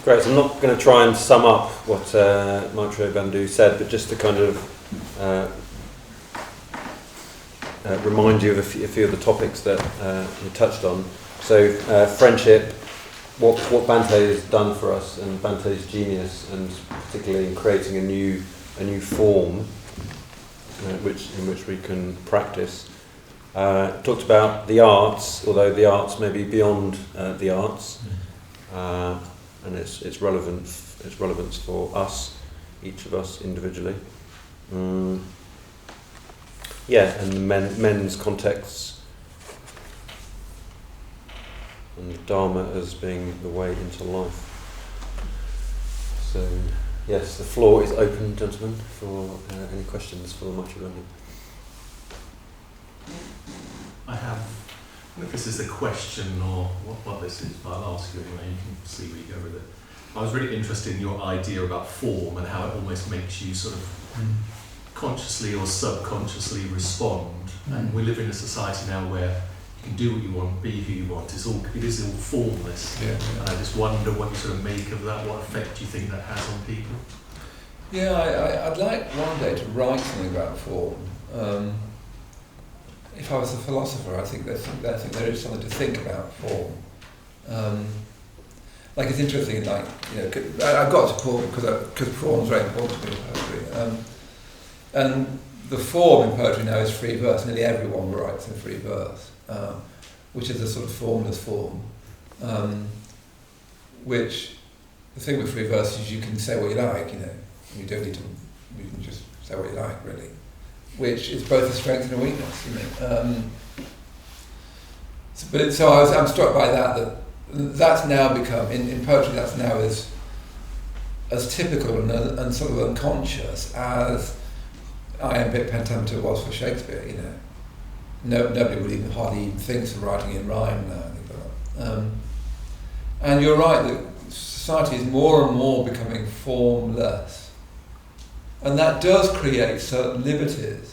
Great. So I'm not going to try and sum up what Maitreyabandhu said, but just to kind of remind you of a few of the topics that you touched on. So friendship, what Bhante has done for us, and Bhante's genius, and particularly in creating a new form, in which we can practice. Talked about the arts, although the arts may be beyond the arts. And its relevance for us, each of us individually. And men's contexts, and Dharma as being the way into life. So, yes, the floor is open, gentlemen, for any questions for Maitreyabandhu. I don't know if this is a question or what this is, but I'll ask you anyway, you can see where you go with it. I was really interested in your idea about form and how it almost makes you sort of consciously or subconsciously respond. And we live in a society now where you can do what you want, be who you want. It is all formless. Yeah. And I just wonder what you sort of make of that, what effect do you think that has on people? Yeah, I'd like one day to write something about form. If I was a philosopher, I think there is something to think about form. Like it's interesting, like I've got to form because form is very important to me in poetry. And the form in poetry now is free verse. Nearly everyone writes in free verse, which is a sort of formless form. Which the thing with free verse is you can say what you like. You don't need to. You can just say what you like, really. Which is both a strength and a weakness, So I'm struck by that's now become in poetry. That's now as typical and sort of unconscious as iambic pentameter was for Shakespeare. Nobody would hardly even think of writing in rhyme now. And you're right that society is more and more becoming formless. And that does create certain liberties.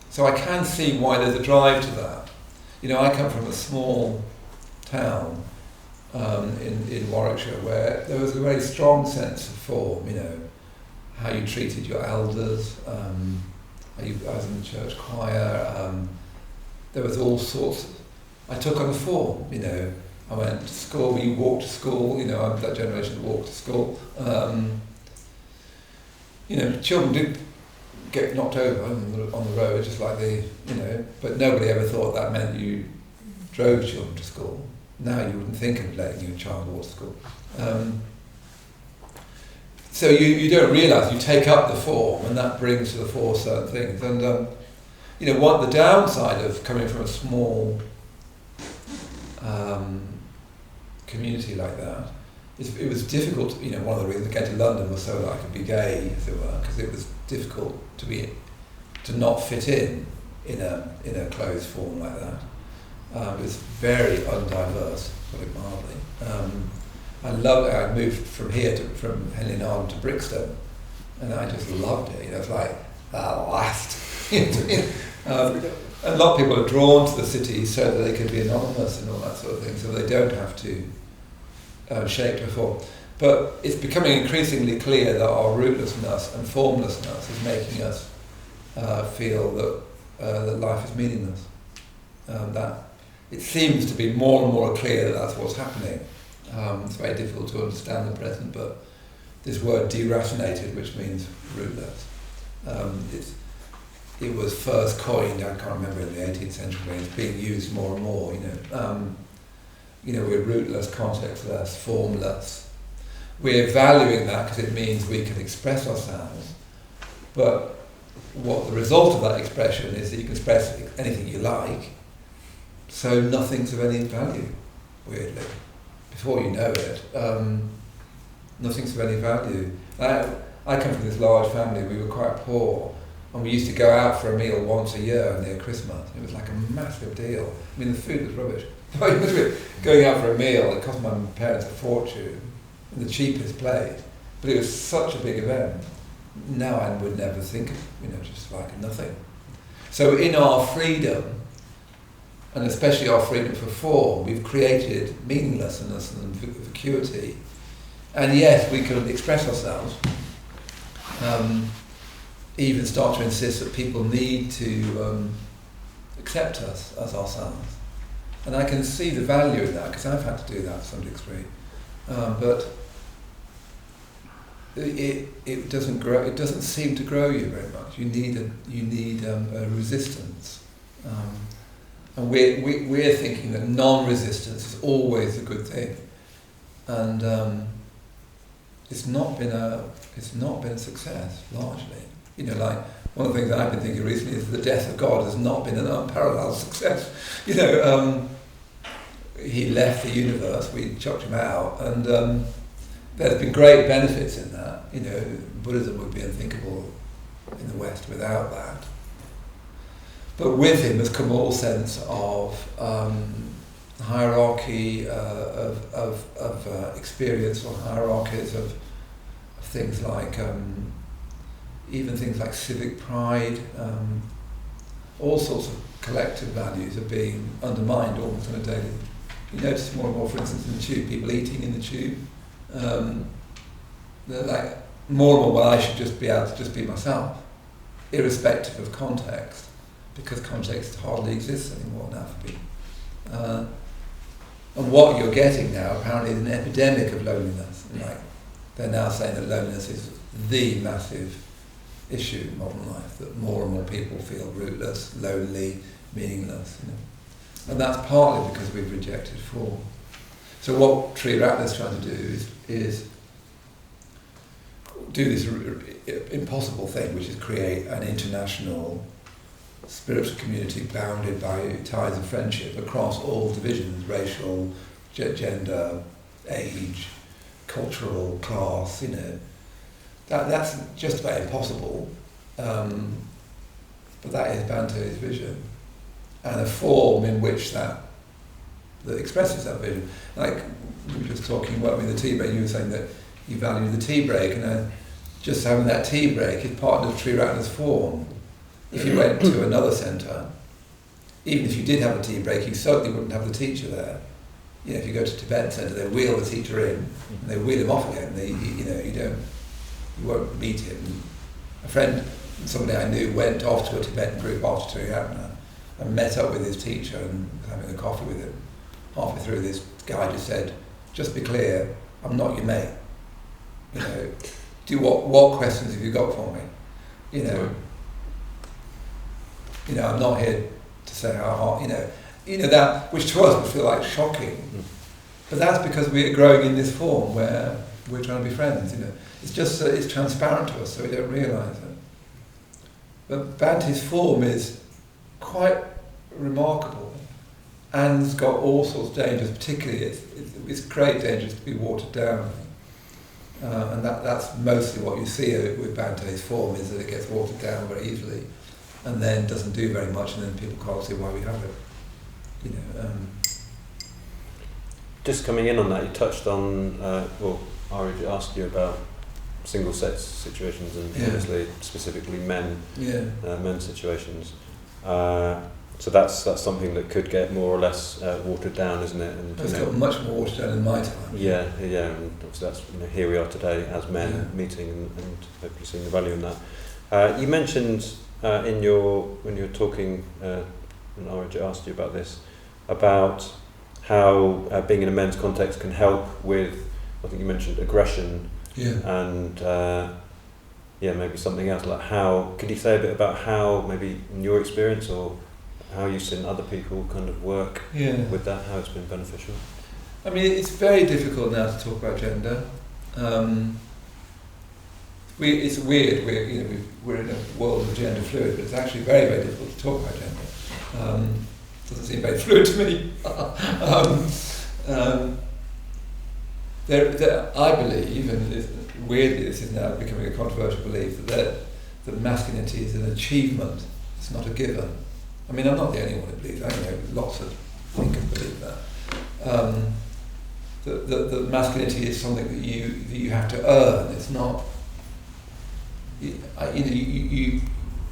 So I can see why there's a drive to that. I come from a small town in Warwickshire where there was a very strong sense of form, how you treated your elders, I was in the church choir, there was all sorts I took on a form, I went to school, you walked to school, I'm that generation that walked to school. Children did get knocked over on the road, just like but nobody ever thought that meant you drove children to school. Now you wouldn't think of letting your child walk to school. So you don't realise, you take up the form and that brings to the fore certain things. And, what the downside of coming from a small community like that, it was difficult, one of the reasons I came to London was so that I could be gay, as it were, because it was difficult to not fit in a closed form like that. It was very undiverse, to put it mildly. I moved from Henley and Arden to Brixton, and I just loved it. It's like, at last. A lot of people are drawn to the city so that they can be anonymous and all that sort of thing, so they don't have to shape to form. But it's becoming increasingly clear that our rootlessness and formlessness is making us feel that life is meaningless. That it seems to be more and more clear that that's what's happening. It's very difficult to understand the present, but this word deracinated, which means rootless, it was first coined, I can't remember, in the 18th century, it's being used more and more, we're rootless, contextless, formless. We're valuing that because it means we can express ourselves, but what the result of that expression is that you can express anything you like, so nothing's of any value, weirdly. Before you know it, nothing's of any value. I come from this large family, we were quite poor, and we used to go out for a meal once a year near Christmas. It was like a massive deal. I mean, the food was rubbish. Going out for a meal, it cost my parents a fortune, in the cheapest place, but it was such a big event. Now I would never think of, just like nothing. So in our freedom, and especially our freedom for form, we've created meaninglessness and vacuity. And yes, we can express ourselves, even start to insist that people need to accept us as ourselves. And I can see the value in that, because I've had to do that to some degree. But it doesn't grow. It doesn't seem to grow you very much. You need a resistance, and we're thinking that non-resistance is always a good thing, and it's not been a success largely. You know, like one of the things that I've been thinking recently is the death of God has not been an unparalleled success. You know, he left the universe. We chucked him out, and there's been great benefits in that. You know, Buddhism would be unthinkable in the West without that. But with him has come all sense of hierarchy, of experience, or hierarchies of things like even things like civic pride. All sorts of collective values are being undermined almost on a daily. You notice more and more, for instance, in the tube, people eating in the tube. They're like more and more, well, I should just be able to just be myself, irrespective of context, because context hardly exists anymore now for people. And what you're getting now apparently is an epidemic of loneliness. Like they're now saying that loneliness is the massive issue in modern life, that more and more people feel rootless, lonely, meaningless. You know? And that's partly because we've rejected form. So what Maitreyabandhu is trying to do is do this impossible thing, which is create an international spiritual community bounded by ties of friendship across all divisions, racial, gender, age, cultural, class, you know. That's just about impossible, but that is Bhante's vision, and a form in which that expresses that vision. Like we were just talking, weren't we, the tea break, you were saying that you value the tea break, and just having that tea break is part of Maitreyabandhu's form. If you went to another centre, even if you did have a tea break, you certainly wouldn't have the teacher there. You know, if you go to Tibetan centre, they wheel the teacher in, and they wheel him off again. You won't meet him. A friend, somebody I knew, went off to a Tibetan group after Maitreyabandhu and met up with his teacher and was having a coffee with him. Halfway through, this guy just said, "Just be clear, I'm not your mate. You know, what questions have you got for me? You know, I'm not here to say how hard, you know that, which to us would feel like shocking. But that's because we're growing in this form where we're trying to be friends, you know. It's just that it's transparent to us, so we don't realise it. But Bhante's form is quite remarkable and it's got all sorts of dangers, particularly it's great dangers to be watered down. And that's mostly what you see with Bhante's form, is that it gets watered down very easily and then doesn't do very much, and then people can't see why we have it. You know. Just coming in on that, you touched on, Ari asked you about single-sex situations and obviously specifically men's situations. So that's something that could get more or less watered down, isn't it? And it's got much more watered down in my time. Yeah, and obviously that's here we are today as men meeting and hopefully seeing the value in that. You mentioned when you were talking, and Ari asked you about this, about how being in a men's context can help with, I think you mentioned aggression, and maybe something else, like how, could you say a bit about how, maybe in your experience or how you've seen other people kind of work with that, how it's been beneficial? I mean, it's very difficult now to talk about gender. It's weird, we're in a world of gender fluid, but it's actually very, very difficult to talk about gender. Doesn't seem very fluid to me. I believe, and weirdly this is now becoming a controversial belief, that masculinity is an achievement, it's not a given. I mean, I'm not the only one who believes that. I know lots of thinkers believe that. That masculinity is something that you have to earn. It's not.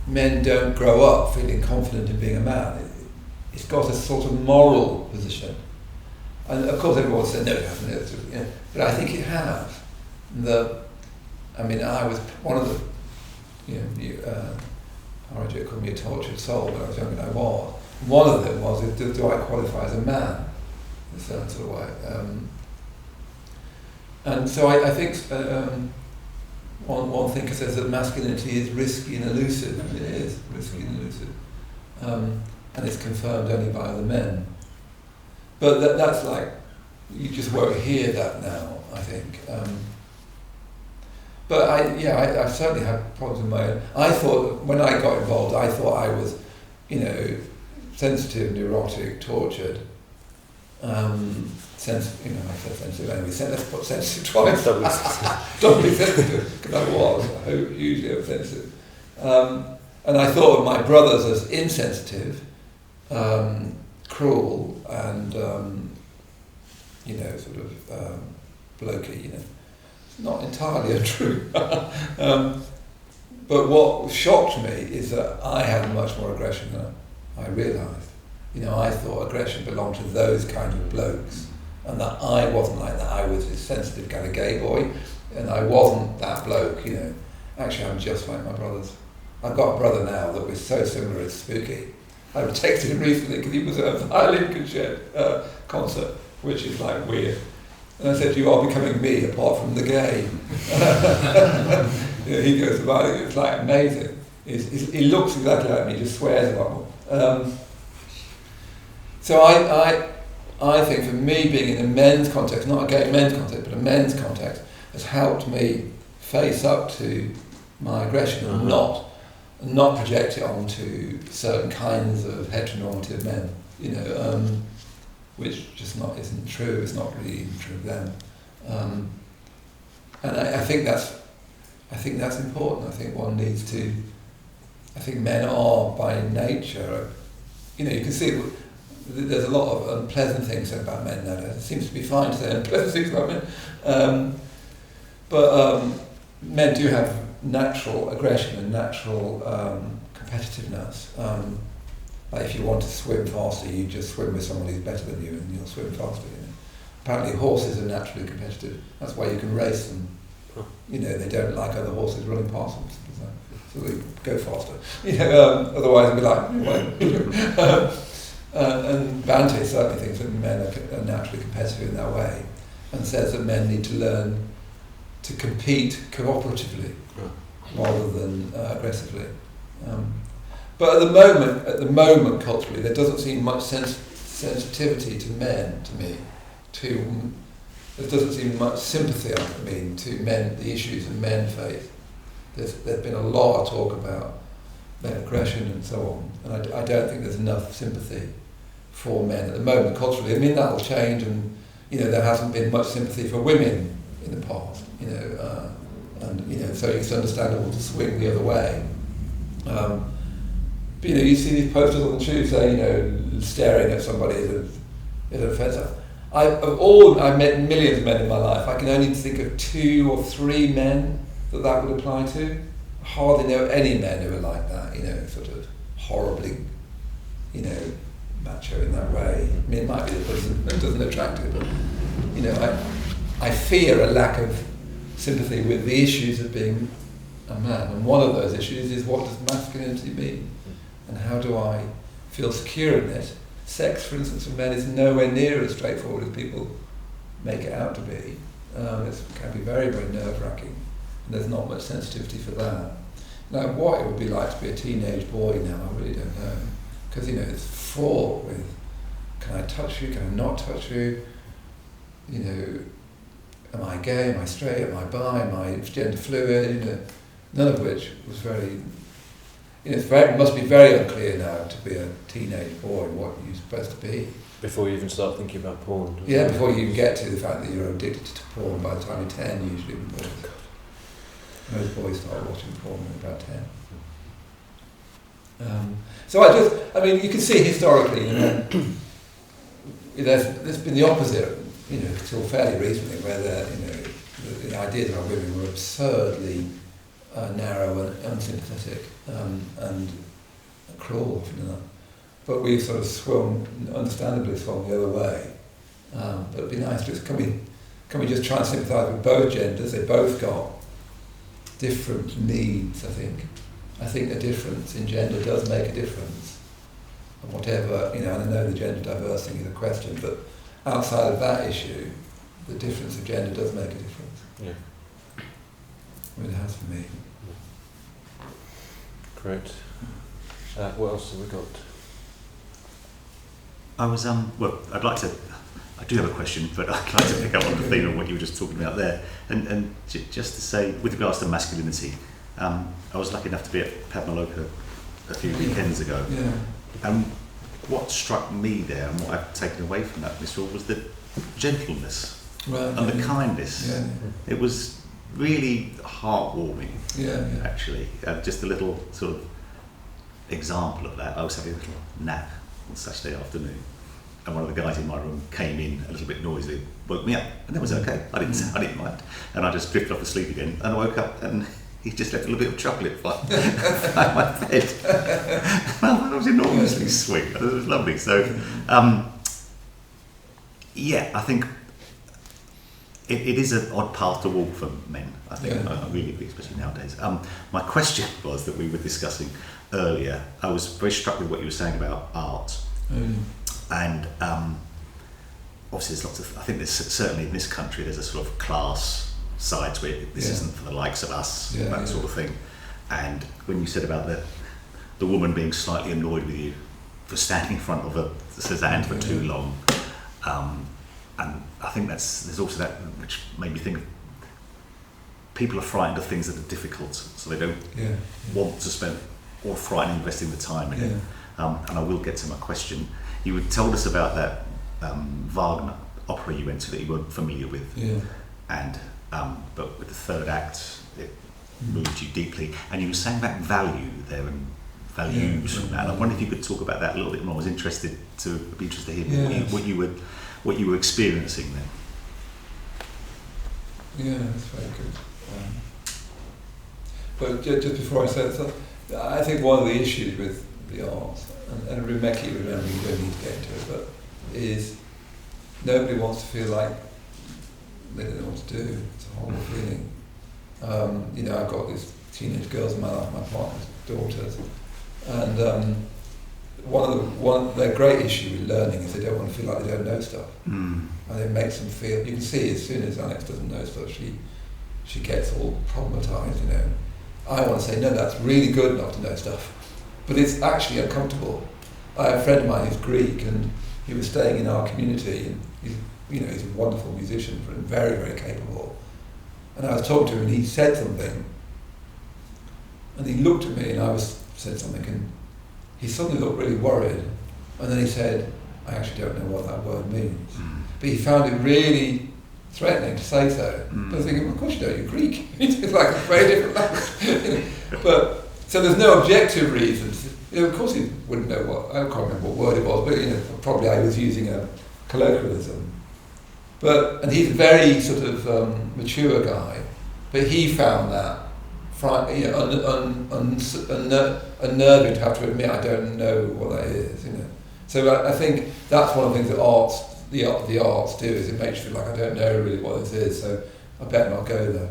Men don't grow up feeling confident in being a man. it's got a sort of moral position. And of course everyone said, no, it hasn't, but I think it has. I was one of the, RJ called me a tortured soul when I was younger than I was. One of them was, do I qualify as a man? In a certain sort of way. And so I think one thinker says that masculinity is risky and elusive. It is risky and elusive. And it's confirmed only by other men. But that's like, you just won't hear that now, I think. But I certainly had problems with my own. I thought, when I got involved, I thought I was, sensitive, neurotic, tortured. I said sensitive anyway, let's put sensitive twice. Doubly sensitive, because I was hugely oversensitive. And I thought of my brothers as insensitive, cruel, and, blokey, It's not entirely untrue. But what shocked me is that I had much more aggression than I realised. I thought aggression belonged to those kind of blokes, and that I wasn't like that. I was a sensitive kind of gay boy, and I wasn't that bloke, Actually, I'm just like my brothers. I've got a brother now that was so similar, it's spooky. I texted him recently because he was at a violin concert, which is like weird. And I said, you are becoming me apart from the gay. He goes about it, it's like amazing. He looks exactly like me, he just swears a lot more. So I think for me being in a men's context, not a gay men's context, but a men's context, has helped me face up to my aggression and not project it onto certain kinds of heteronormative men, which just isn't true. It's not really even true of them, and I think that's important. I think one needs to. I think men are by nature, you can see there's a lot of unpleasant things said about men nowadays. It seems to be fine to say unpleasant things about men, but men do have natural aggression and natural competitiveness. Like if you want to swim faster, you just swim with someone who's better than you and you'll swim faster. Apparently horses are naturally competitive. That's why you can race them. They don't like other horses running past them. So they go faster. Otherwise it'd be like, and Bhante certainly thinks that men are naturally competitive in that way, and says that men need to learn to compete cooperatively rather than aggressively. But at the moment, culturally, there doesn't seem much sensitivity to men, to me. There doesn't seem much sympathy, to men, the issues that men face. There's been a lot of talk about men aggression and so on, and I don't think there's enough sympathy for men at the moment, culturally. That will change, and there hasn't been much sympathy for women in the past, so it's understandable to swing the other way. But you see these posters on the tube saying, staring at somebody is an offence. I've met millions of men in my life. I can only think of 2 or 3 men that would apply to. I hardly know any men who are like that, sort of horribly, macho in that way. It might be that doesn't attract it, but, I fear a lack of sympathy with the issues of being a man. And one of those issues is, what does masculinity mean? And how do I feel secure in it? Sex, for instance, for men is nowhere near as straightforward as people make it out to be. It can be very, very nerve-wracking, and there's not much sensitivity for that. Now, what it would be like to be a teenage boy now, I really don't know. Because, it's fraught with, can I touch you, can I not touch you? Am I gay, am I straight, am I bi, am I gender fluid? None of which was very... it must be very unclear now to be a teenage boy what you're supposed to be. Before you even start thinking about porn. Yeah, before you even get to the fact that you're addicted to porn by the time you're 10, usually. Most boys start watching porn when they're about 10. You can see historically, there's been the opposite, until fairly recently, where the ideas about women were absurdly narrow and unsympathetic and cruel often enough. but we've sort of understandably swung the other way. But it'd be nice to can we just try and sympathise with both genders? They both got different needs, I think. I think the difference in gender does make a difference. And whatever, and I know the gender diverse thing is a question, but outside of that issue, the difference of gender does make a difference. Yeah. I mean, it has for me. Great. What else have we got? I was I do have a question, but I'd like to pick up on the theme of what you were just talking about there, and just to say, with regards to masculinity, I was lucky enough to be at Padmaloka a few weekends ago, and what struck me there, and what I've taken away from that Mr. was the gentleness and the kindness. Yeah. It was really heartwarming, actually. Just a little sort of example of that. I was having a little nap on Saturday afternoon, and one of the guys in my room came in a little bit noisily, woke me up, and it was okay. I didn't mind, and I just drifted off to sleep again. And I woke up, and he just left a little bit of chocolate by my bed. That was enormously sweet. It was lovely. So, I think it is an odd path to walk for men. I think I really agree, especially nowadays. My question was that we were discussing earlier. I was very struck with what you were saying about art. And obviously there's lots of, I think there's certainly in this country there's a sort of class side to it. This isn't for the likes of us, that sort of thing. And when you said about the woman being slightly annoyed with you for standing in front of a Cézanne for too long, and I think there's also that which made me think of people are frightened of things that are difficult, so they don't want to spend or frightened investing the time in it. And I will get to my question. You had told us about that Wagner opera you went to that you weren't familiar with, and but with the third act it moved you deeply, and you were saying about value there and values from that. And I wonder if you could talk about that a little bit more. I was interested to hear what you were experiencing there. Yeah, that's very good. But just before I say that, I think one of the issues with the arts, and Rebecca, remember, you don't need to get into it, but is nobody wants to feel like they don't know what to do. It's a horrible feeling. I've got these teenage girls in my life, my partner's daughters, and one of their great issue with learning is they don't want to feel like they don't know stuff, and it makes them feel. You can see as soon as Alex doesn't know stuff, she gets all problematized. I want to say no, that's really good not to know stuff. But it's actually uncomfortable. I have a friend of mine who's Greek, and he was staying in our community, and he's a wonderful musician and very, very capable. And I was talking to him, and he said something, and he looked at me, and I said something, and he suddenly looked really worried, and then he said, I actually don't know what that word means. But he found it really threatening to say so. But I was thinking, well, of course you don't, you're Greek. It's like a very different language. But so there's no objective reasons. Of course he wouldn't know I can't remember what word it was, but probably I was using a colloquialism. And he's a very sort of mature guy, but he found that unnerving to have to admit I don't know what that is. So I think that's one of the things that the arts do, is it makes you feel like I don't know really what this is, so I better not go there.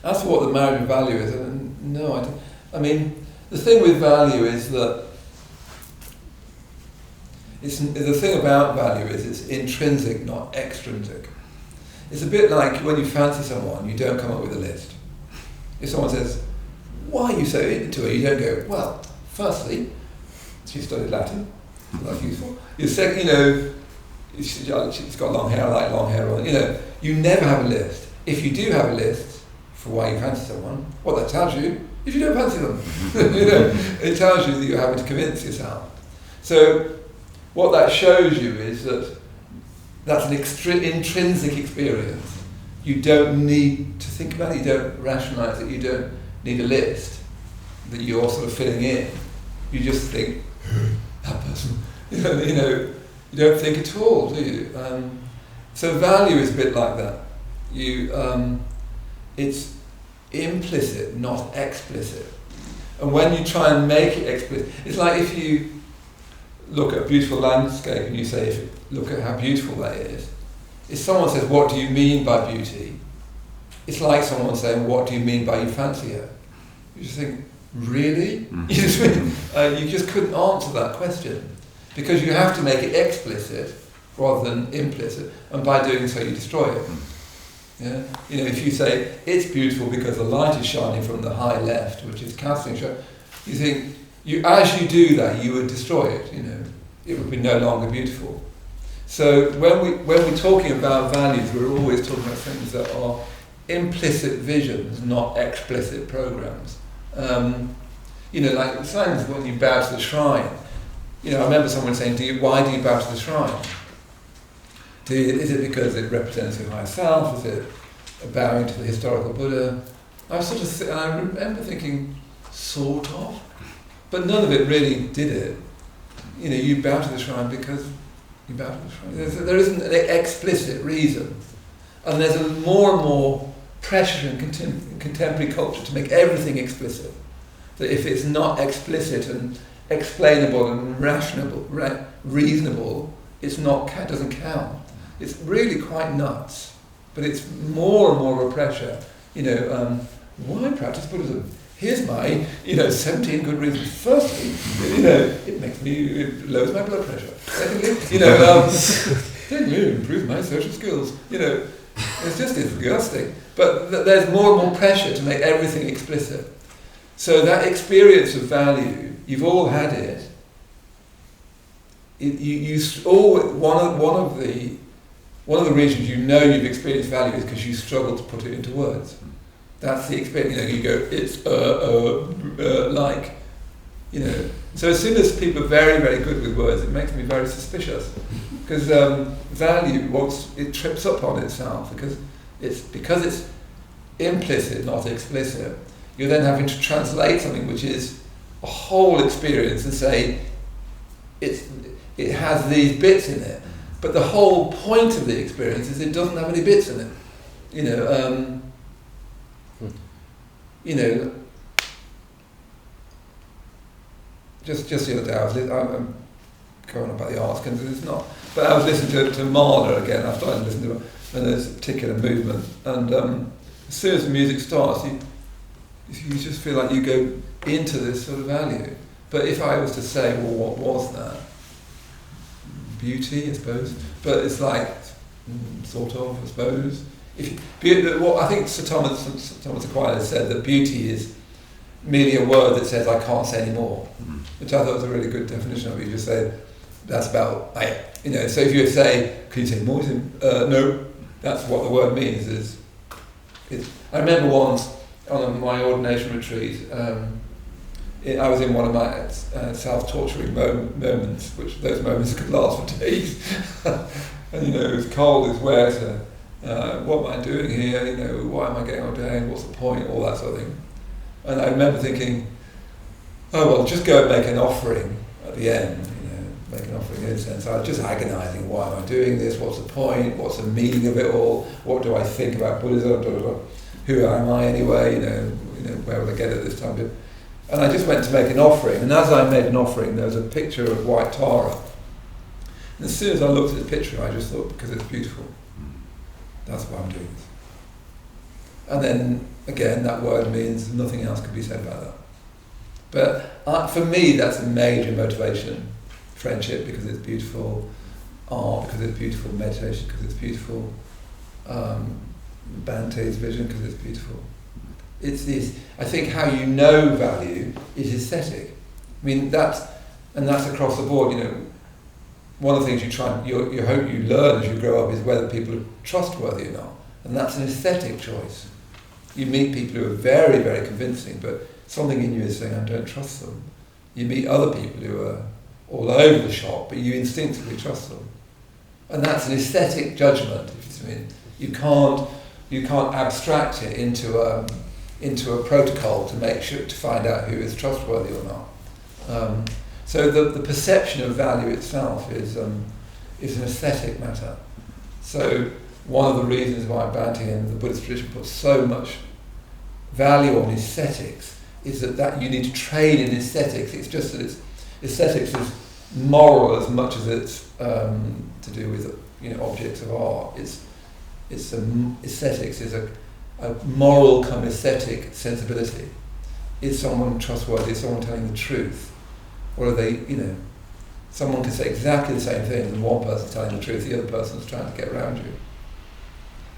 As for what the marriage of value is, no, I don't. I mean, the thing with value is that the thing about value is it's intrinsic, not extrinsic. It's a bit like when you fancy someone, you don't come up with a list. If someone says, why are you so into her? You don't go, well, firstly, she studied Latin, so that's useful. You say, she's got long hair, I like long hair. You never have a list. If you do have a list for why you fancy someone, what that tells you, if you don't fancy them, it tells you that you're having to convince yourself. So what that shows you is that that's an intrinsic experience. You don't need to think about it, you don't rationalise it, you don't need a list that you're sort of filling in. You just think, that person, you don't think at all, do you? So value is a bit like that. It's implicit, not explicit. And when you try and make it explicit, it's like if you look at a beautiful landscape and you say, look at how beautiful that is. If someone says, what do you mean by beauty? It's like someone saying, what do you mean by you fancy her? You just think, really? You just couldn't answer that question, because you have to make it explicit rather than implicit, and by doing so you destroy it. Yeah? You know, if you say, it's beautiful because the light is shining from the high left, which is casting shadow, you think, as you do that, you would destroy it, you know. It would be no longer beautiful. So when we're talking about values, we're always talking about things that are implicit visions, not explicit programs. You know, like sometimes when you bow to the shrine, you know, I remember someone saying, why do you bow to the shrine? Is it because it represents your higher self? Is it a bowing to the historical Buddha? I remember thinking, sort of, but none of it really did it. You know, you bow to the shrine because you bow to the shrine. There isn't an explicit reason, and there's more and more pressure in contemporary culture to make everything explicit. That if it's not explicit and explainable and reasonable, it doesn't count. It's really quite nuts, but it's more and more of a pressure. You know, why practice Buddhism? Here's my, 17 good reasons. Firstly, it lowers my blood pressure. Secondly, it improves my social skills. It's just disgusting. But there's more and more pressure to make everything explicit. So that experience of value, you've all had it. One of the reasons you've experienced value is because you struggle to put it into words. That's the experience. You go, it's like. So as soon as people are very, very good with words, it makes me very suspicious, because value it trips up on itself because it's implicit, not explicit. You're then having to translate something which is a whole experience and say it has these bits in it, but the whole point of the experience is it doesn't have any bits in it. Just the other day, I'm going on about the arts, because it's not. But I was listening to Mahler again. I started listening to him, and there's a particular movement, and as soon as the music starts, you just feel like you go into this sort of value. But if I was to say, well, what was that? Beauty, I suppose. But it's like, sort of, I suppose. I think Sir Thomas Aquinas said that beauty is merely a word that says, I can't say any more, which I thought was a really good definition of it. You just say, that's about, so if you say, can you say more? No, that's what the word means. I remember once, on my ordination retreat, I was in one of my self-torturing moments, which those moments could last for days. And it was cold, it's wet, what am I doing here, why am I getting ordained, what's the point, all that sort of thing. And I remember thinking, oh well, just go and make an offering at the end, make an offering in a sense. I was just agonising, why am I doing this, what's the point, what's the meaning of it all, what do I think about Buddhism, blah, blah, blah. Who am I anyway, where will I get it this time? And I just went to make an offering, and as I made an offering, there was a picture of white Tara. And as soon as I looked at the picture, I just thought, because it's beautiful, that's why I'm doing this. And then, again, that word means nothing else could be said about that. But for me, that's a major motivation. Friendship, because it's beautiful. Art, because it's beautiful. Meditation, because it's beautiful. Bante's vision, because it's beautiful. It's this. I think how you know value is aesthetic. I mean, that's across the board. One of the things you hope you learn as you grow up is whether people are trustworthy or not, and that's an aesthetic choice. You meet people who are very, very convincing, but something in you is saying, I don't trust them. You meet other people who are all over the shop, but you instinctively trust them, and that's an aesthetic judgment. If you see what I mean, you can't abstract it into a protocol to find out who is trustworthy or not. So the perception of value itself is an aesthetic matter. So one of the reasons why Bhante and the Buddhist tradition puts so much value on aesthetics is that you need to train in aesthetics. It's just that aesthetics moral as much as it's to do with objects of art. It's aesthetics is a moral kind of aesthetic sensibility. Is someone trustworthy? Is someone telling the truth? Or are they, someone can say exactly the same thing and one person's telling the truth, the other person's trying to get around you.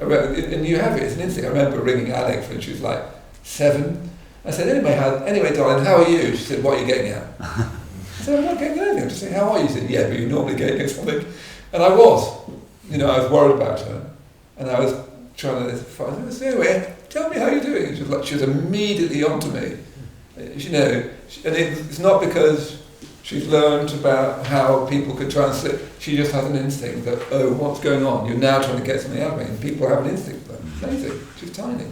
And you have it, it's an instinct. I remember ringing Alex when she was like 7. I said, anyway, darling, how are you? She said, what are you getting at? I said, I'm not getting anything, I'm just saying, how are you? She said, yeah, but you're normally getting at something. And I was. I was worried about her. And I was trying to find her. Anyway, tell me how you're doing. And she was immediately onto me. And it's not because she's learned about how people could try and slip. She just has an instinct that, oh, what's going on? You're now trying to get something out of me. And people have an instinct for that. It's amazing. She's tiny.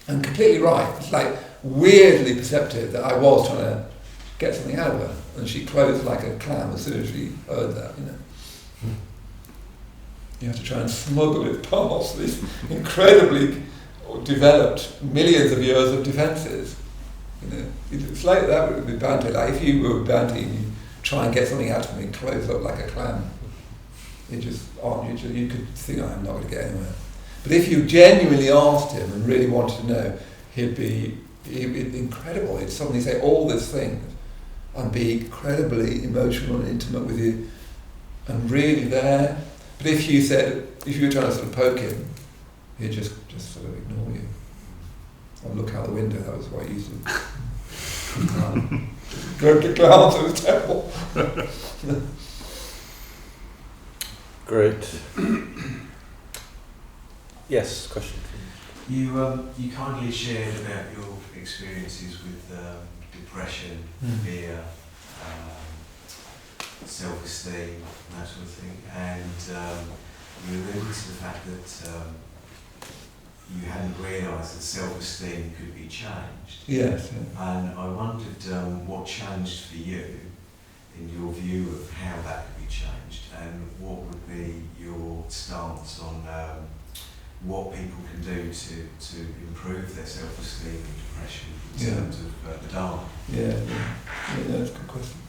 And completely right. It's like weirdly perceptive that I was trying to get something out of her. And she closed like a clam as soon as she heard that, You have to try and smuggle it past these incredibly developed millions of years of defences. It's like that with Bhante. Like if you were Bhante and you try and get something out of me and close up like a clam, you could think, I'm not going to get anywhere. But if you genuinely asked him and really wanted to know, he'd be incredible. He'd suddenly say all these things and be incredibly emotional and intimate with you and really there. But if you were trying to sort of poke him, he'd just sort of ignore you. Or look out the window, that was what he used to go to clowns, it was terrible. Great. Yes, question. You kindly shared about your experiences with depression, fear, self-esteem, that sort of thing, and you alluded to the fact that you hadn't realised that self-esteem could be changed. Yes. And I wondered what changed for you in your view of how that could be changed, and what would be your stance on what people can do to improve their self-esteem and depression in terms of the Dharma. Yeah, that's a good question.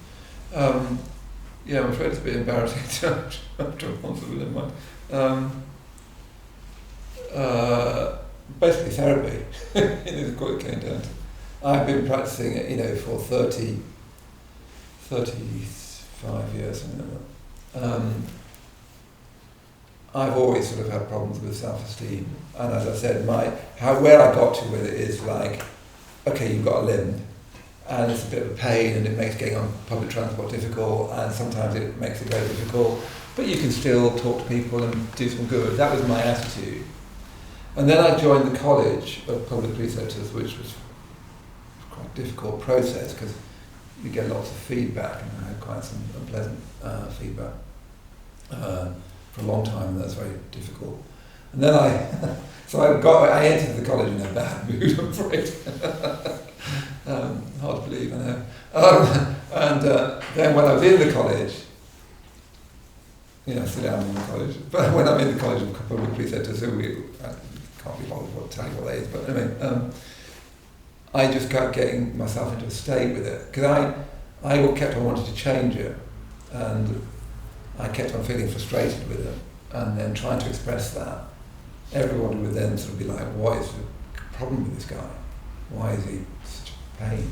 I'm afraid it's a bit embarrassing to answer within mind. Basically therapy is what it came down to. I've been practicing it, for 35 years, something like that. I've always sort of had problems with self-esteem, and as I said, where I got to with it is like, okay, you've got a limb, and it's a bit of a pain, and it makes getting on public transport difficult, and sometimes it makes it very difficult, but you can still talk to people and do some good. That was my attitude. And then I joined the College of Public Preceptors, which was quite a difficult process because you get lots of feedback, and I had quite some unpleasant feedback for a long time, and that's very difficult. And then I entered the college in a bad mood, I'm afraid. Hard to believe, I know. Then when I was in the college, still am in the college, but when I'm in the College of Public Preceptors, I can't be bothered to tell you what that is, but anyway, I just kept getting myself into a state with it, because I kept on wanting to change it, and I kept on feeling frustrated with it, and then trying to express that. Everyone would then sort of be like, what is the problem with this guy? Why is he such a pain,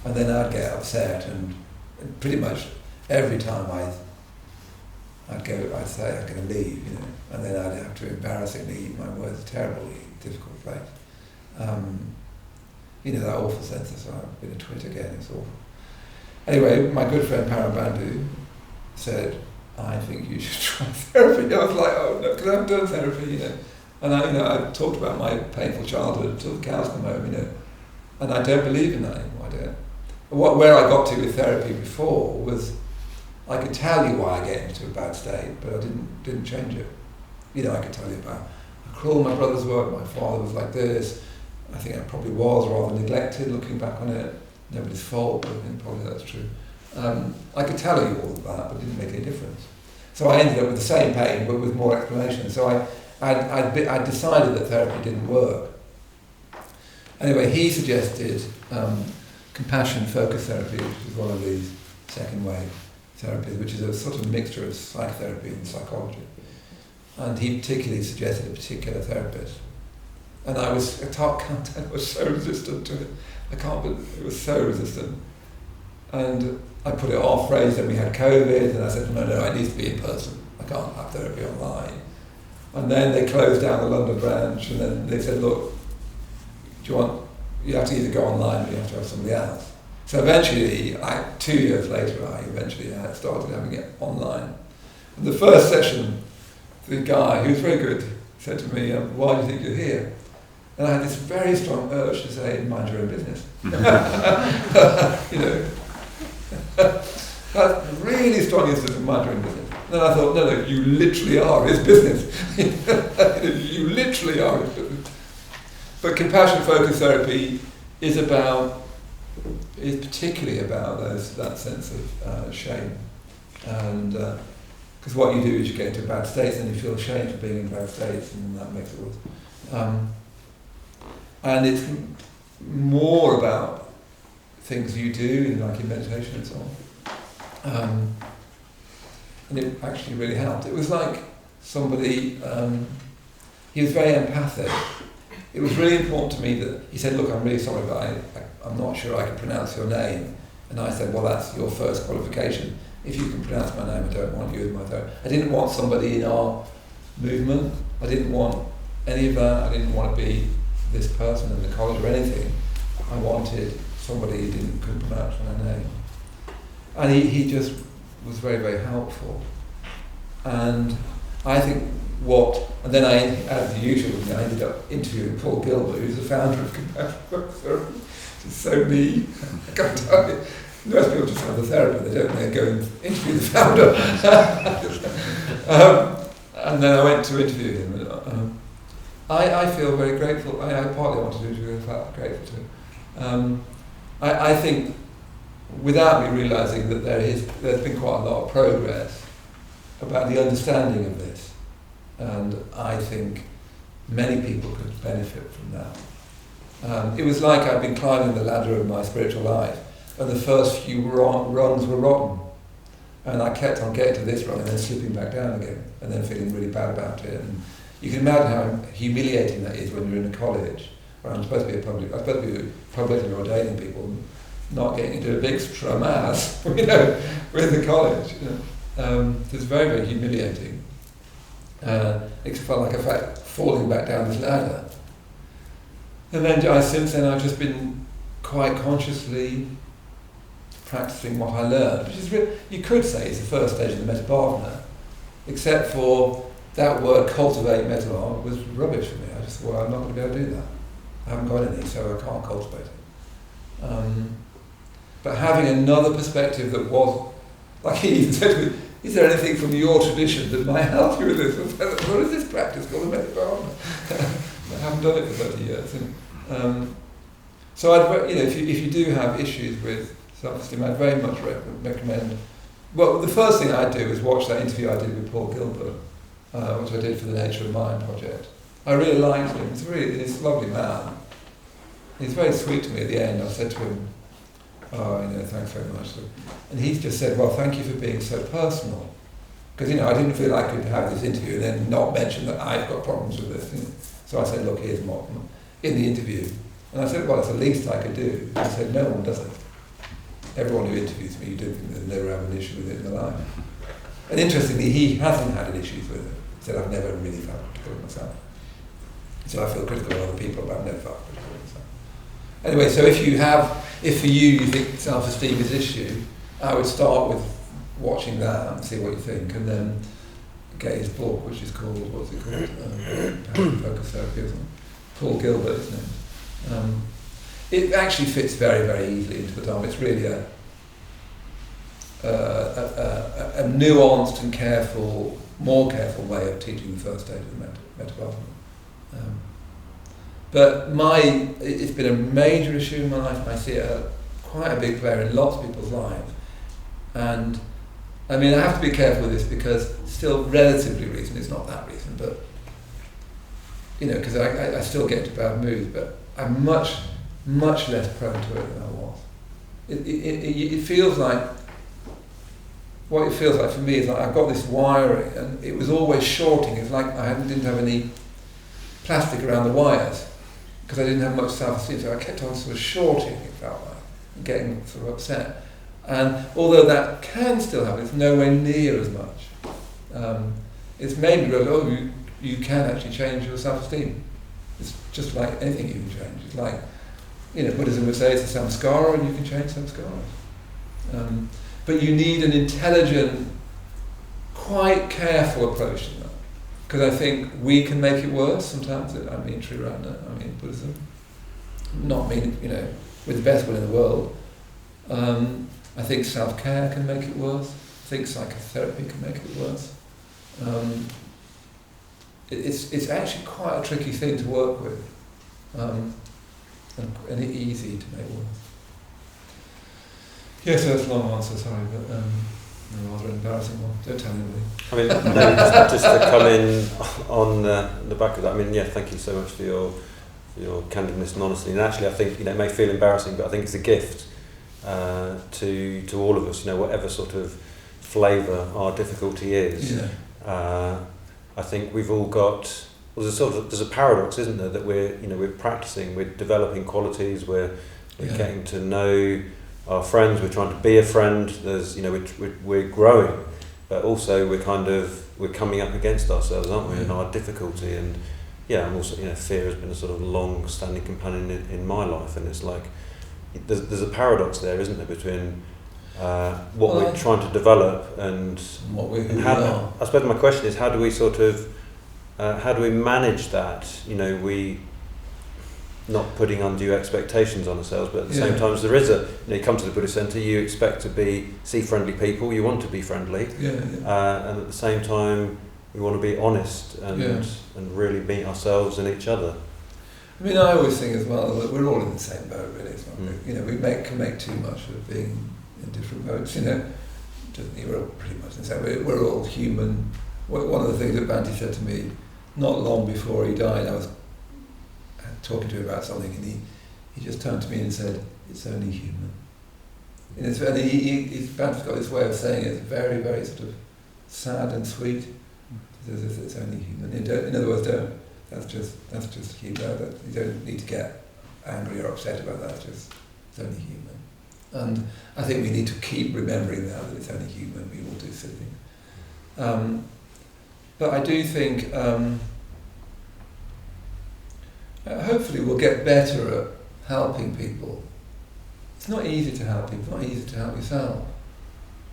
And then I'd get upset, and pretty much every time I'd say I'm going to leave, and then I'd have to embarrassingly eat my words, terribly difficult place. That awful sense of, I've been a twit again, it's awful. Anyway, my good friend Maitreyabandhu said, I think you should try therapy. I was like, oh no, because I haven't done therapy, And I talked about my painful childhood until the cows come home, and I don't believe in that anymore, I don't. Where I got to with therapy before was, I could tell you why I get into a bad state, but I didn't change it. I could tell you about how cruel my brothers were, my father was like this. I think I probably was rather neglected looking back on it. Nobody's fault, but I think probably that's true. I could tell you all of that, but it didn't make any difference. So I ended up with the same pain, but with more explanation. So I decided that therapy didn't work. Anyway, he suggested compassion focus therapy, which is one of these second wave therapies, which is a sort of mixture of psychotherapy and psychology. And he particularly suggested a particular therapist. And I was so resistant to it. It was so resistant. And I put it off, raised, and we had COVID, and I said, no, it needs to be in person. I can't have therapy online. And then they closed down the London branch, and then they said, look, you have to either go online or you have to have somebody else. So eventually, 2 years later, I started having it online. And the first session, the guy, who was very good, said to me, why do you think you're here? And I had this very strong urge to say, mind your own business. That really strong instinct of mind your own business. And then I thought, no, you literally are his business. You literally are his business. But compassion focused therapy is particularly about that sense of shame. And because what you do is you get into bad states and you feel ashamed for being in bad states, and that makes it worse. And it's more about things you do, like in meditation and so on. And it actually really helped. It was like somebody, he was very empathic. It was really important to me that he said, look, I'm really sorry, but I'm not sure I can pronounce your name. And I said, well, that's your first qualification. If you can pronounce my name, I don't want you as my therapist. I didn't want somebody in our movement. I didn't want any of that. I didn't want to be this person in the college or anything. I wanted somebody who couldn't pronounce my name. And he just was very, very helpful. And I think and then as the usual, I ended up interviewing Paul Gilbert, who's the founder of Compassion Focused Therapy. It's so me. I can't tell you. Most people just have the therapist, they don't go and interview the founder. And then I went to interview him. I feel very grateful. I partly wanted to interview him, grateful to him. I think, without me realising that there's been quite a lot of progress about the understanding of this. And I think many people could benefit from that. It was like I'd been climbing the ladder of my spiritual life, and the first few rungs were rotten. And I kept on getting to this rung and then slipping back down again, and then feeling really bad about it. And you can imagine how humiliating that is when you're in a college, where I'm supposed to be publicly ordaining people, not getting into a big mass, with the college. It's very, very humiliating. It felt like falling back down this ladder. And then since then I've just been quite consciously practicing what I learned, which is you could say is the first stage of the Maitreyabandhu, except for that word cultivate metta was rubbish for me. I just thought, well, I'm not going to be able to do that. I haven't got any, so I can't cultivate it. But having another perspective that was, like he even said to me, is there anything from your tradition that might help you with this? What is this practice called the Maitreyabandhu? I haven't done it for 30 years. So if you do have issues with self-esteem, I'd very much recommend. Well, the first thing I'd do is watch that interview I did with Paul Gilbert, which I did for the Nature of Mind project. I really liked him. He's a lovely man. He's very sweet to me at the end. I said to him, thanks very much. And he just said, well, thank you for being so personal. Because, I didn't feel I could have this interview and then not mention that I've got problems with this. So I said, look, here's what, in the interview. And I said, well, it's the least I could do. He said, no one does it. Everyone who interviews me, you don't think they'll never have an issue with it in their life. And interestingly, he hasn't had any issues with it. He said, I've never really felt critical of myself. He said, I feel critical of other people, but I've never felt critical of myself. Anyway, so if for you think self-esteem is an issue, I would start with watching that and see what you think, and then get his book, which is called, what's it called? Focus Therapy or something. Paul Gilbert, isn't it? It actually fits very, very easily into the Dharma. It's really a nuanced and more careful way of teaching the first stage of the Maitreyabandhu. But it's been a major issue in my life, and I see it quite a big player in lots of people's lives. And I have to be careful with this because still relatively recent, it's not that recent, but because I still get into bad moods, but I'm much, much less prone to it than I was. It feels like what it feels like for me is like I've got this wiring, and it was always shorting. It's like didn't have any plastic around the wires because I didn't have much self-esteem, so I kept on sort of shorting, it felt like, and getting sort of upset. And although that can still happen, it's nowhere near as much. It's made me realise, you can actually change your self-esteem. It's just like anything you can change. It's like, Buddhism would say it's a samskara, and you can change samskaras. But you need an intelligent, quite careful approach to that. Because I think we can make it worse sometimes. I mean Maitreyabandhu, Buddhism. Not meaning, with the best will in the world. I think self-care can make it worse. I think psychotherapy can make it worse. It's actually quite a tricky thing to work with. And easy to make worse. Yes, that's a long answer, sorry, but a rather embarrassing one. Don't tell anybody. I mean, no, just to come in on the back of that, thank you so much for your candidness and honesty. And actually, I think, it may feel embarrassing, but I think it's a gift to all of us, whatever sort of flavour our difficulty is. Yeah. I think we've all got, there's a paradox, isn't there, that we're practicing, we're developing qualities, we're getting to know our friends, we're trying to be a friend, there's, we're growing, but also we're coming up against ourselves, aren't we, and our difficulty. And I'm also, fear has been a sort of long-standing companion in my life, and it's like, there's a paradox there, isn't there, between what we're trying to develop and what we are. I suppose my question is, how do we manage that? We not putting undue expectations on ourselves, but at the same time, there is you come to the Buddhist Centre, you expect to see friendly people, you want to be friendly, and at the same time, we want to be honest and really meet ourselves and each other. I always think as well that we're all in the same boat, really. It's not, we can make too much of being in different boats. We're all pretty much in the same. We're all human. One of the things that Bhante said to me not long before he died, I was talking to him about something, and he just turned to me and said, "It's only human." And Bhante's got this way of saying it, it's very, very sort of sad and sweet. It's only human. In other words, that's just human. You don't need to get angry or upset about that. It's only human. And I think we need to keep remembering that it's only human. We all do silly things. But I do think hopefully we'll get better at helping people. It's not easy to help people. It's not easy to help yourself.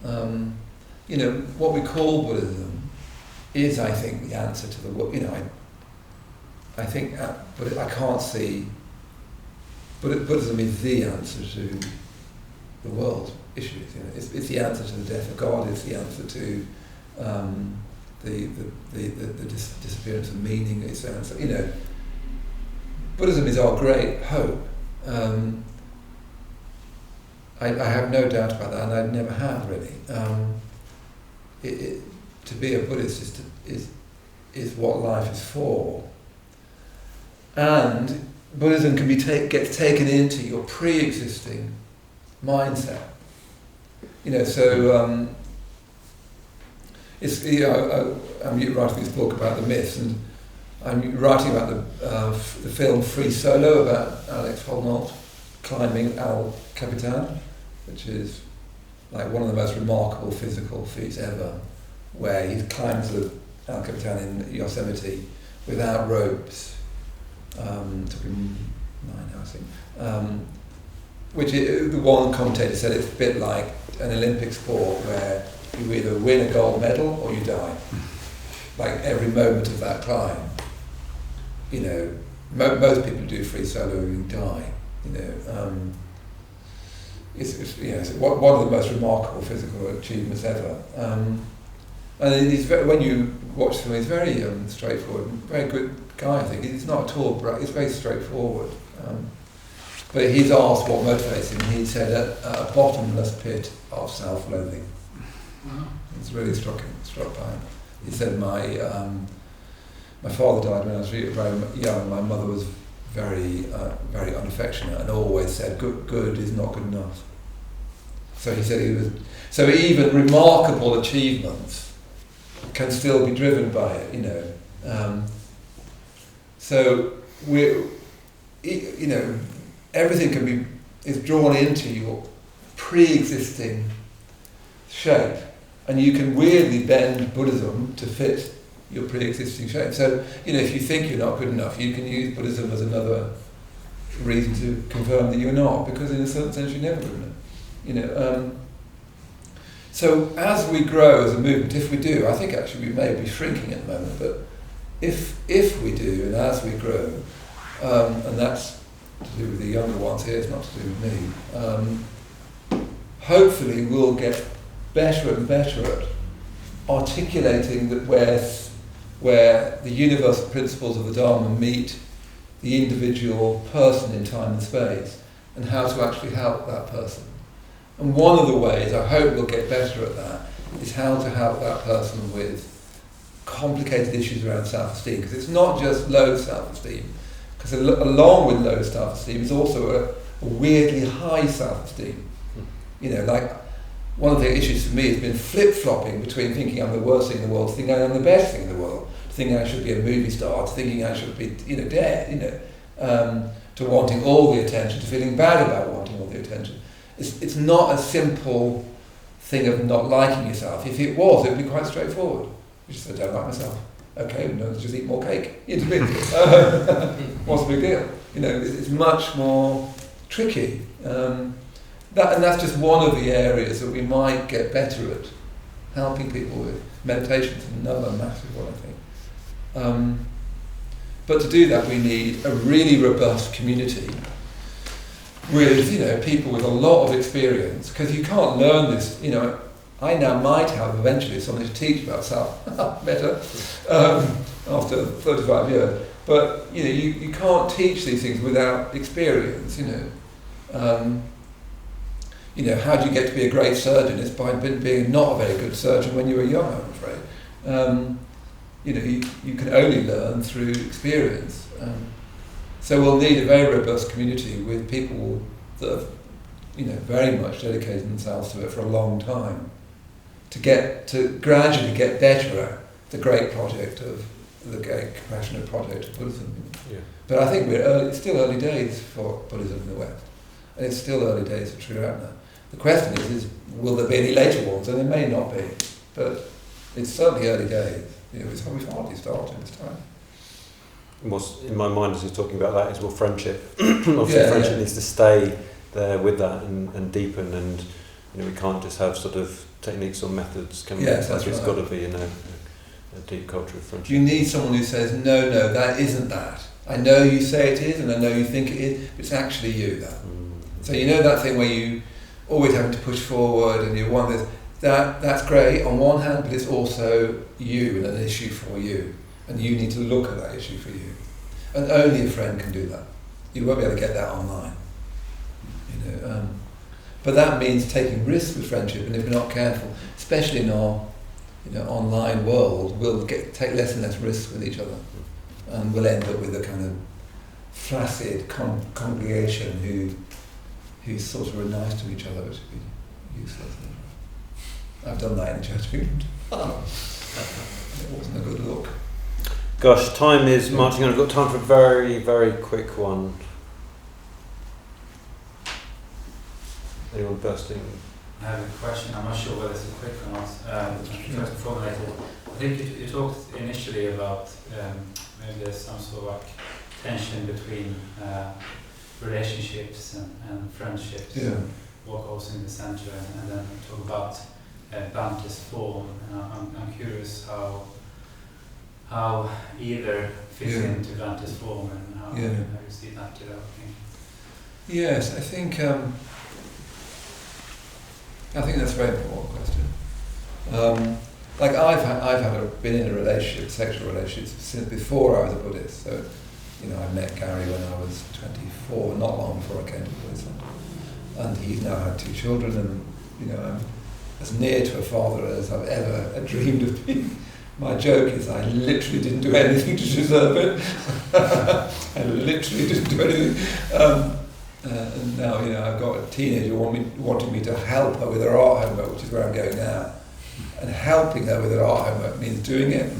What we call Buddhism is, I think, the answer to the world. I think, but I can't see. Buddhism is the answer to the world's issues. It's the answer to the death of God. It's the answer to the disappearance of meaning. It's the answer. Buddhism is our great hope. I have no doubt about that, and I never have really. To be a Buddhist is what life is for. And Buddhism can gets taken into your pre-existing mindset. I'm writing this book about the myths, and I'm writing about the film Free Solo about Alex Honnold climbing El Capitan, which is like one of the most remarkable physical feats ever, where he climbs the El Capitan in Yosemite without ropes. Took him 9 hours, I think. Which the one commentator said it's a bit like an Olympic sport where you either win a gold medal or you die. Like every moment of that climb, most people who do free solo you die. It's one of the most remarkable physical achievements ever. And when you watch him, he's very straightforward, very good guy. I think he's not at all bright. He's very straightforward. But he's asked what motivates him. He said a bottomless pit of self-loathing. Wow. It's really struck by him. He said my father died when I was very young. My mother was very unaffectionate and always said good is not good enough. So he said he was. So even remarkable achievements can still be driven by it, you know. So everything is drawn into your pre-existing shape, and you can weirdly bend Buddhism to fit your pre-existing shape. So, if you think you're not good enough, you can use Buddhism as another reason to confirm that you're not, because in a certain sense you're never good enough. So as we grow as a movement, if we do, I think actually we may be shrinking at the moment, but if we do, and as we grow, and that's to do with the younger ones here, it's not to do with me, hopefully we'll get better and better at articulating that where the universal principles of the Dharma meet the individual person in time and space, and how to actually help that person. And one of the ways I hope we'll get better at that is how to help that person with complicated issues around self-esteem, because it's not just low self-esteem, because along with low self-esteem is also a weirdly high self-esteem. Like one of the issues for me has been flip-flopping between thinking I'm the worst thing in the world to thinking I'm the best thing in the world, to thinking I should be a movie star, to thinking I should be dead, to wanting all the attention, to feeling bad about wanting all the attention. It's not a simple thing of not liking yourself. If it was, it would be quite straightforward. You just say, I don't like myself. Okay, no, just eat more cake. What's the big deal? It's much more tricky. And that's just one of the areas that we might get better at helping people with. Meditation is another massive one, I think. But to do that, we need a really robust community with people with a lot of experience, because you can't learn this. I now might have eventually something to teach about self better after 35 years, but you can't teach these things without experience. How do you get to be a great surgeon? It's by being not a very good surgeon when you were young, I'm afraid. You can only learn through experience. So we'll need a very robust community with people that have, very much dedicated themselves to it for a long time, to gradually get better at the great project of the great compassionate project of Buddhism. Yeah. But I think it's still early days for Buddhism in the West, and it's still early days for Sri Lanka. The question is will there be any later ones? And there may not be, but it's certainly early days. We've hardly started this time. What's in my mind as you're talking about that is friendship. Obviously, friendship needs to stay there with that and deepen, and we can't just have sort of techniques or methods. Yes, that's it's right. got to be a deep culture of friendship. You need someone who says, no, that isn't that. I know you say it is, and I know you think it is, but it's actually you, that. So that thing where you always having to push forward and you want this, that's great on one hand, but it's also you and an issue for you. And you need to look at that issue for you. And only a friend can do that. You won't be able to get that online. But that means taking risks with friendship, and if we're not careful, especially in our online world, we'll take less and less risks with each other. And we'll end up with a kind of flaccid congregation who sort of are nice to each other, which would be useless. I've done that in the church movement. It wasn't a good look. Gosh, time is marching on. I've got time for a very, very quick one. Anyone bursting? I have a question. I'm not sure whether it's a quick or not. Try to formulate it. I think you talked initially about maybe there's some sort of like tension between relationships and friendships. Yeah. What goes in the center, and then talk about Bhante's form. And I'm curious how either fits into Bhante's form and how you see that developing. Yes, I think that's a very important question. I've been in a relationship, sexual relationship, since before I was a Buddhist. So, I met Gary when I was 24, not long before I came to Buddhism. And he's now had 2 children, and I'm as near to a father as I've ever dreamed of being. My joke is I literally didn't do anything to deserve it. I literally didn't do anything. And now, I've got a teenager wanting me to help her with her art homework, which is where I'm going now. And helping her with her art homework means doing it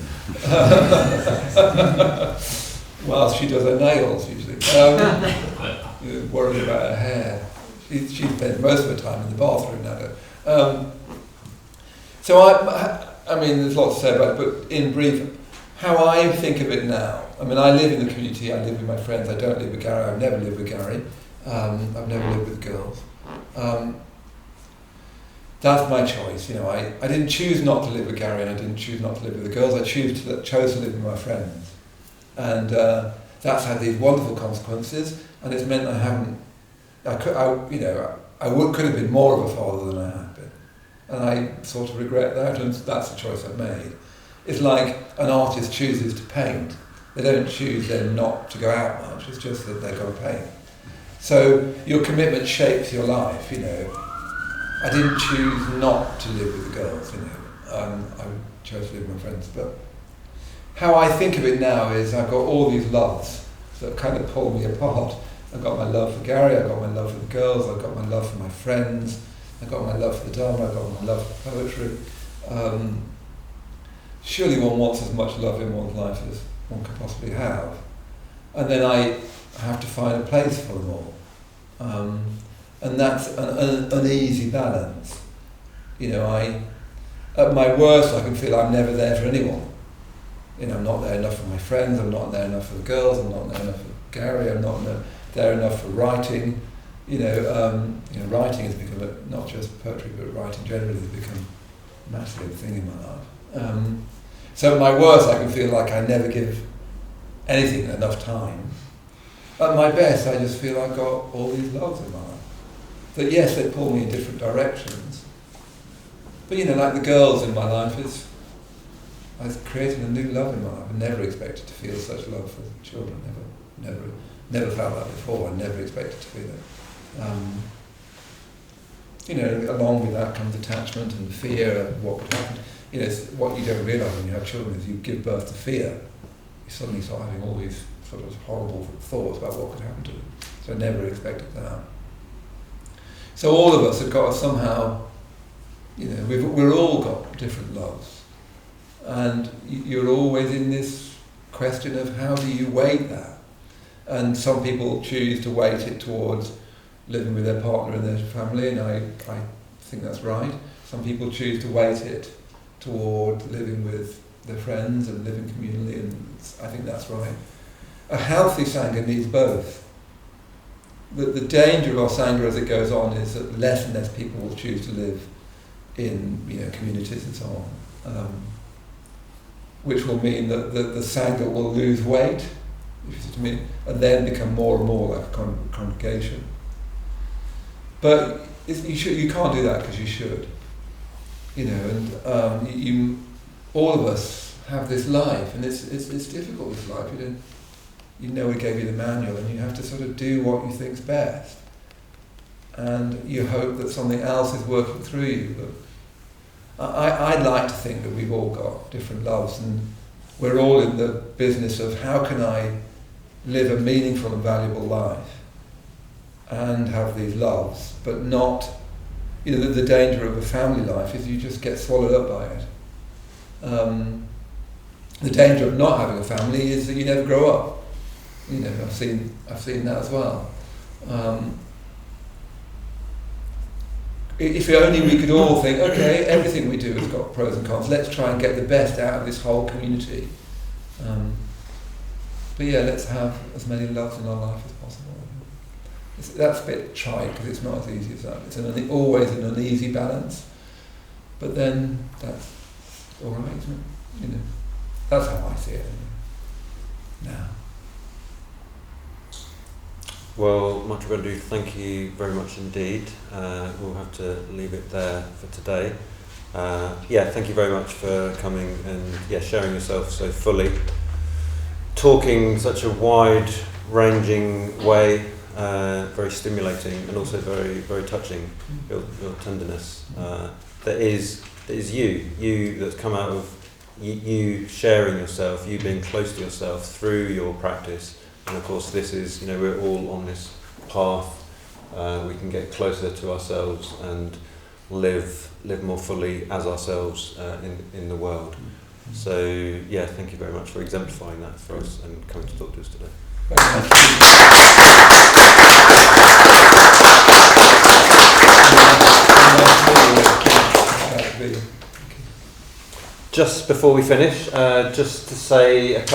whilst she does her nails, usually. Worrying about her hair. She spends most of her time in the bathroom now. So I mean, there's lots to say about it, but in brief, how I think of it now. I mean, I live in the community, I live with my friends, I don't live with Gary, I've never lived with Gary, I've never lived with girls. That's my choice, I didn't choose not to live with Gary and I didn't choose not to live with the girls, I chose to live with my friends. And that's had these wonderful consequences, and it's meant I could have been more of a father than I have been. And I sort of regret that, and that's the choice I've made. It's like an artist chooses to paint. They don't choose then not to go out much, it's just that they've got to paint. So your commitment shapes your life, I didn't choose not to live with the girls, I chose to live with my friends. But how I think of it now is I've got all these loves that kind of pull me apart. I've got my love for Gary, I've got my love for the girls, I've got my love for my friends, I've got my love for the Dharma, I've got my love for poetry. Surely one wants as much love in one's life as one could possibly have. And then I have to find a place for them all. And that's an uneasy balance. At my worst I can feel I'm never there for anyone. I'm not there enough for my friends, I'm not there enough for the girls, I'm not there enough for Gary, I'm not there enough for writing. Writing has become, not just poetry, but writing generally has become a massive thing in my life. So at my worst I can feel like I never give anything enough time. At my best I just feel I've got all these loves in my life. That yes, they pull me in different directions. But like the girls in my life, I was creating a new love in my life. I never expected to feel such love for children, never felt that before, I never expected to feel it. Along with that comes attachment and fear of what could happen. What you don't realise when you have children is you give birth to fear. You suddenly start having all these sort of horrible thoughts about what could happen to them. So I never expected that. So all of us have got to somehow, we've all got different loves. And you're always in this question of how do you weight that? And some people choose to weight it towards living with their partner and their family, and I think that's right. Some people choose to weight it toward living with their friends and living communally, and I think that's right. A healthy Sangha needs both. The danger of our Sangha as it goes on is that less and less people will choose to live in communities and so on, which will mean that the Sangha will lose weight, if you see what I mean, and then become more and more like a congregation. But you can't do that because you should. All of us have this life, and it's difficult, this life. We gave you the manual, and you have to sort of do what you think's best, and you hope that something else is working through you. But I'd like to think that we've all got different loves, and we're all in the business of how can I live a meaningful and valuable life and have these loves, but not, the danger of a family life is you just get swallowed up by it. The danger of not having a family is that you never grow up. I've seen that as well. If only we could all think, okay, everything we do has got pros and cons. Let's try and get the best out of this whole community. But yeah, let's have as many loves in our life as possible. That's a bit trite because it's not as easy as that. It's always an uneasy balance. But then that's all right, isn't it? That's how I see it now. Well, Maitreyabandhu, thank you very much indeed. We'll have to leave it there for today. Thank you very much for coming and sharing yourself so fully, talking such a wide-ranging way, very stimulating and also very, very touching. Your tenderness that is you that's come out of you sharing yourself, you being close to yourself through your practice. And of course this is, we're all on this path we can get closer to ourselves and live more fully as ourselves in the world. So yeah, thank you very much for exemplifying that for us and coming to talk to us today. Just before we finish, just to say a couple